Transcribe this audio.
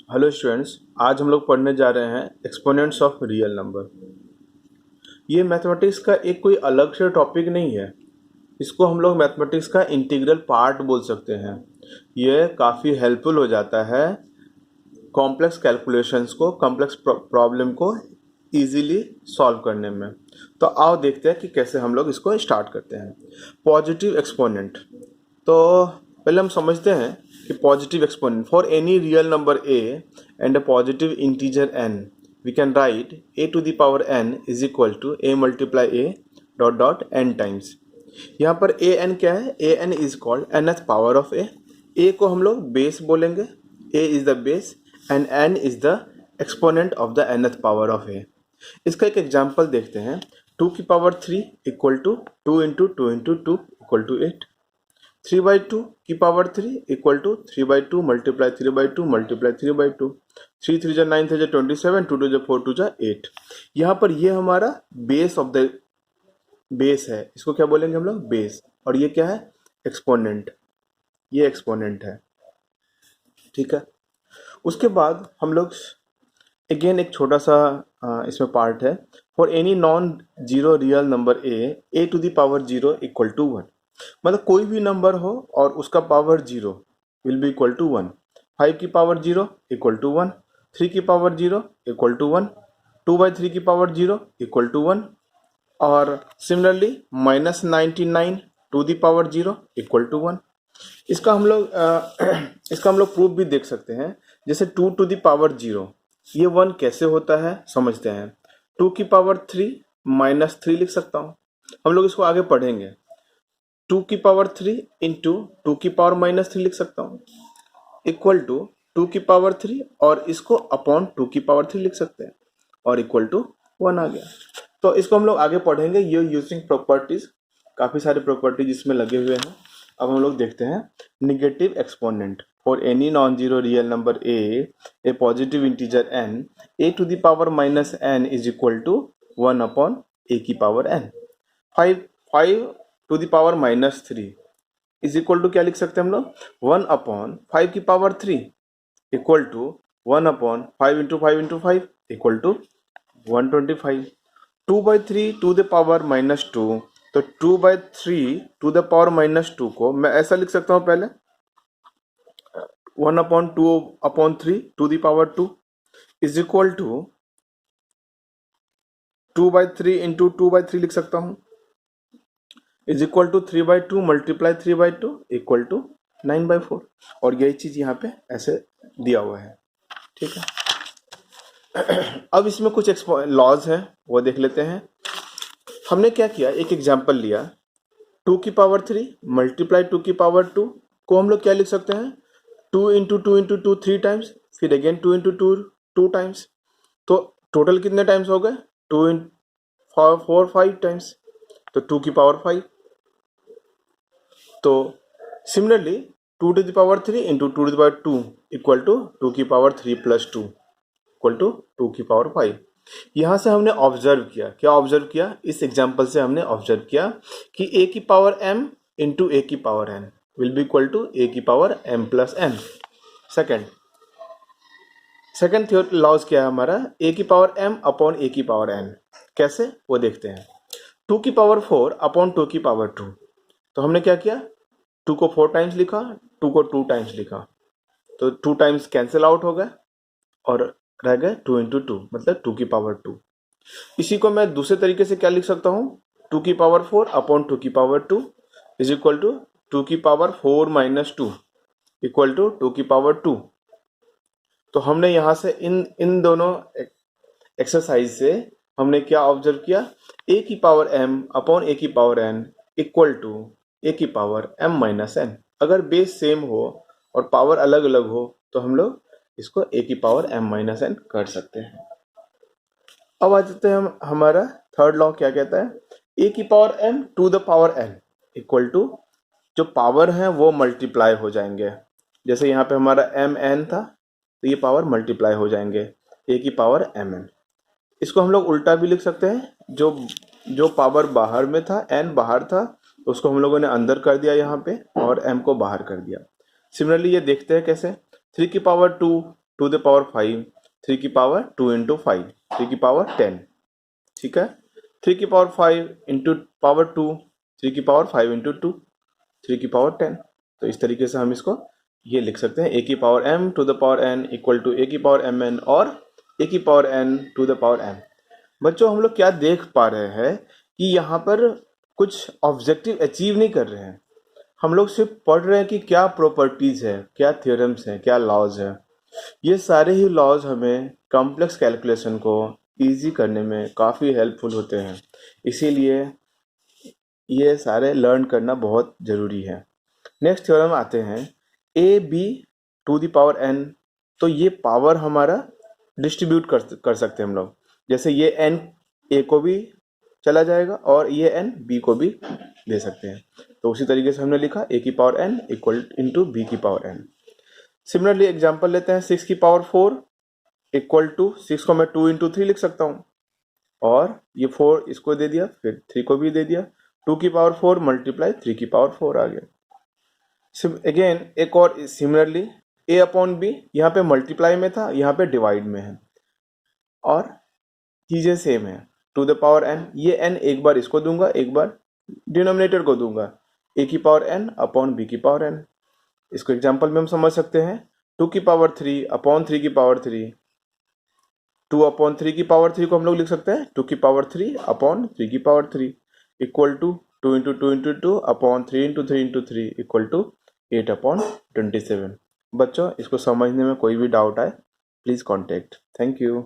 Hello students, आज हम लोग पढ़ने जा रहे हैं एक्सपोनेंट्स ऑफ रियल नंबर। ये मैथमेटिक्स का एक कोई अलग से टॉपिक नहीं है। इसको हम लोग मैथमेटिक्स का इंटीग्रल पार्ट बोल सकते हैं। ये काफ़ी हेल्पफुल हो जाता है कॉम्प्लेक्स कैलकुलेशंस को, कॉम्प्लेक्स प्रॉब्लम को इजीली सॉल्व करने में। तो आओ देखते हैं कि कैसे हम लोग इसको स्टार्ट करते हैं। Positive exponent. तो पहले हम समझते हैं कि positive exponent for any real number a and a positive integer n we can write a to the power n is equal to a multiply a dot dot n times. यहाँ पर a n क्या है? a n is called nth power of a को हम लोग base बोलेंगे, a is the base and n is the exponent of the nth power of a। इसका एक एग्जाम्पल देखते हैं। 2 की power 3 equal to 2 into 2 into 2 equal to 8। 3/2 की power 3 equal to 3/2 multiply 3/2 multiply 3/2। 3 3 जा 9 3 जा 27, 2 2 जा 4 2 जा 8। यहाँ पर ये हमारा बेस ऑफ द बेस है, इसको क्या बोलेंगे हम लोग? बेस। और ये क्या है? एक्सपोनेंट। ये एक्सपोनेंट है, ठीक है। उसके बाद हम लोग अगेन एक छोटा सा इसमें पार्ट है। For any non zero real number a to the power 0 equal to 1। मतलब कोई भी नंबर हो और उसका power 0 will be equal to 1। 5 की पावर 0 इक्वल टू 1। 3 की पावर 0 इक्वल टू 1। 2/3 की पावर 0 इक्वल टू 1। और similarly -99 to the power 0 equal to 1। इसका हम लोग इसका हम लोग प्रूफ भी देख सकते हैं। जैसे 2 टू द पावर 0, ये 1 कैसे होता है समझते हैं। 2 की पावर 3 -3 लिख सकता हूँ। हम लोग इसको आगे पढ़ेंगे। 2 की पावर 3 इंटू 2 की पावर -3 लिख सकता हूँ, इक्वल टू 2 की पावर 3 और इसको अपॉन 2 की पावर 3 लिख सकते हैं और इक्वल टू 1 आ गया। तो इसको हम लोग आगे पढ़ेंगे। ये यूजिंग प्रॉपर्टीज, काफ़ी सारे प्रॉपर्टीज इसमें लगे हुए हैं। अब हम लोग देखते हैं negative exponent for any non zero real number a positive integer n, a to the power -n is equal to 1 upon a की power n। 5 to the power -3 is equal to क्या लिख सकते हैं हम लोग? 1 अपॉन 5 की power 3 equal to 1 upon 5 into 5 into 5 equal to 125। 2/3 to the power -2, तो 2/3 to the power -2 को मैं ऐसा लिख सकता हूँ पहले 1 upon 2 upon 3 to the power 2 is equal to 2/3 into 2/3 लिख सकता हूँ is equal to 3/2 multiply 3/2 equal to 9/4। और यही चीज यहाँ पे ऐसे दिया हुआ है, ठीक है। अब इसमें कुछ लॉज है, वो देख लेते हैं। हमने क्या किया, एक एग्जाम्पल लिया। 2 की पावर 3 मल्टीप्लाई 2 की पावर 2 को हम लोग क्या लिख सकते हैं? 2 इंटू 2 इंटू 2 3 टाइम्स, फिर अगेन 2 इंटू 2 2 टाइम्स। तो टोटल कितने टाइम्स हो गए? 2 इन 4 5 टाइम्स, तो 2 की पावर 5। तो similarly 2 to the power 3 into 2 to the power 2 equal to 2 की पावर 3 प्लस 2 इक्वल टू 2 की पावर 5। यहाँ से हमने ऑब्जर्व किया, क्या ऑब्जर्व किया? इस एग्जाम्पल से हमने ऑब्जर्व किया कि a की पावर m इंटू a की power n will be equal to a की power m plus n। Second theory laws क्या है हमारा? a की पावर m अपॉन a की पावर n। कैसे, वो देखते हैं। 2 की पावर 4 अपॉन 2 की पावर 2, तो हमने क्या किया? 2 को 4 टाइम्स लिखा, 2 को 2 टाइम्स लिखा, तो 2 टाइम्स कैंसिल आउट हो गए और रह गए 2 इंटू 2, मतलब 2 की पावर 2। इसी को मैं दूसरे तरीके से क्या लिख सकता हूँ? 2 की पावर 4 अपॉन 2 की पावर 2 इज इक्वल टू 2 की पावर 4 माइनस 2 इक्वल टू 2 की पावर 2। तो हमने यहाँ से इन दोनों एक्सरसाइज से हमने क्या ऑब्जर्व किया? a की पावर m अपॉन a की power n equal to a की पावर m माइनस n। अगर बेस सेम हो और पावर अलग अलग हो तो हम लोग इसको a की पावर m माइनस n कर सकते हैं। अब आ जाते हैं हम, हमारा थर्ड लॉ क्या कहता है? a की power m to the power n equal to, जो पावर है वो मल्टीप्लाई हो जाएंगे। जैसे यहाँ पे हमारा m n था, तो ये पावर मल्टीप्लाई हो जाएंगे, a की पावर m n। इसको हम लोग उल्टा भी लिख सकते हैं। जो पावर बाहर में था, n बाहर था, तो उसको हम लोगों ने अंदर कर दिया यहाँ पे और m को बाहर कर दिया। सिमिलरली ये देखते हैं कैसे। 3 की पावर 2 टू द पावर 5, 3 की पावर 2 इंटू 5, 3 की पावर 10, ठीक है। 3 की पावर 5 इंटू पावर 2, 3 की पावर 5 इंटू 2, 3 की पावर 10। तो इस तरीके से हम इसको ये लिख सकते हैं, ए की power m to the power n equal to a की पावर एम एन और ए की power n to the power m। बच्चों हम लोग क्या देख पा रहे हैं कि यहाँ पर कुछ ऑब्जेक्टिव अचीव नहीं कर रहे हैं, हम लोग सिर्फ पढ़ रहे हैं कि क्या प्रॉपर्टीज है, क्या थ्योरम्स हैं, क्या लॉज है। ये सारे ही लॉज हमें कॉम्प्लेक्स कैलकुलेशन को इजी करने में काफ़ी हेल्पफुल होते हैं, इसीलिए ये सारे लर्न करना बहुत ज़रूरी है। नेक्स्ट थ्योरम आते हैं, a b to the power n। तो ये पावर हमारा डिस्ट्रीब्यूट कर सकते हैं हम लोग, जैसे ये n a को भी चला जाएगा और ये n b को भी दे सकते हैं। तो उसी तरीके से हमने लिखा a की power n equal into b की पावर n। सिमिलरली एग्जाम्पल लेते हैं, 6 की पावर 4 इक्वल टू 6 को मैं 2 इंटू 3 लिख सकता हूँ, और ये 4 इसको दे दिया, फिर 3 को भी दे दिया, 2 की पावर 4 मल्टीप्लाई 3 की पावर 4 आ गया। अगेन एक और सिमिलरली a अपॉन बी, यहाँ पे मल्टीप्लाई में था, यहाँ पे डिवाइड में है, और चीज़ें सेम है, टू द पावर n। ये n एक बार इसको दूंगा, एक बार डिनोमिनेटर को दूंगा, a की पावर n अपॉन b की पावर n। इसको एग्जाम्पल में हम समझ सकते हैं, 2 की पावर 3 अपॉन 3 की पावर 3, 2 अपॉन 3 की पावर 3 को हम लोग लिख सकते हैं 2 की पावर 3 अपॉन 3 की power 3 equal to 2 into 2 into 2 upon 3 into 3 into 3 equal to 8 upon 27। बच्चों इसको समझने में कोई भी डाउट आए प्लीज़ कॉन्टेक्ट। Thank you.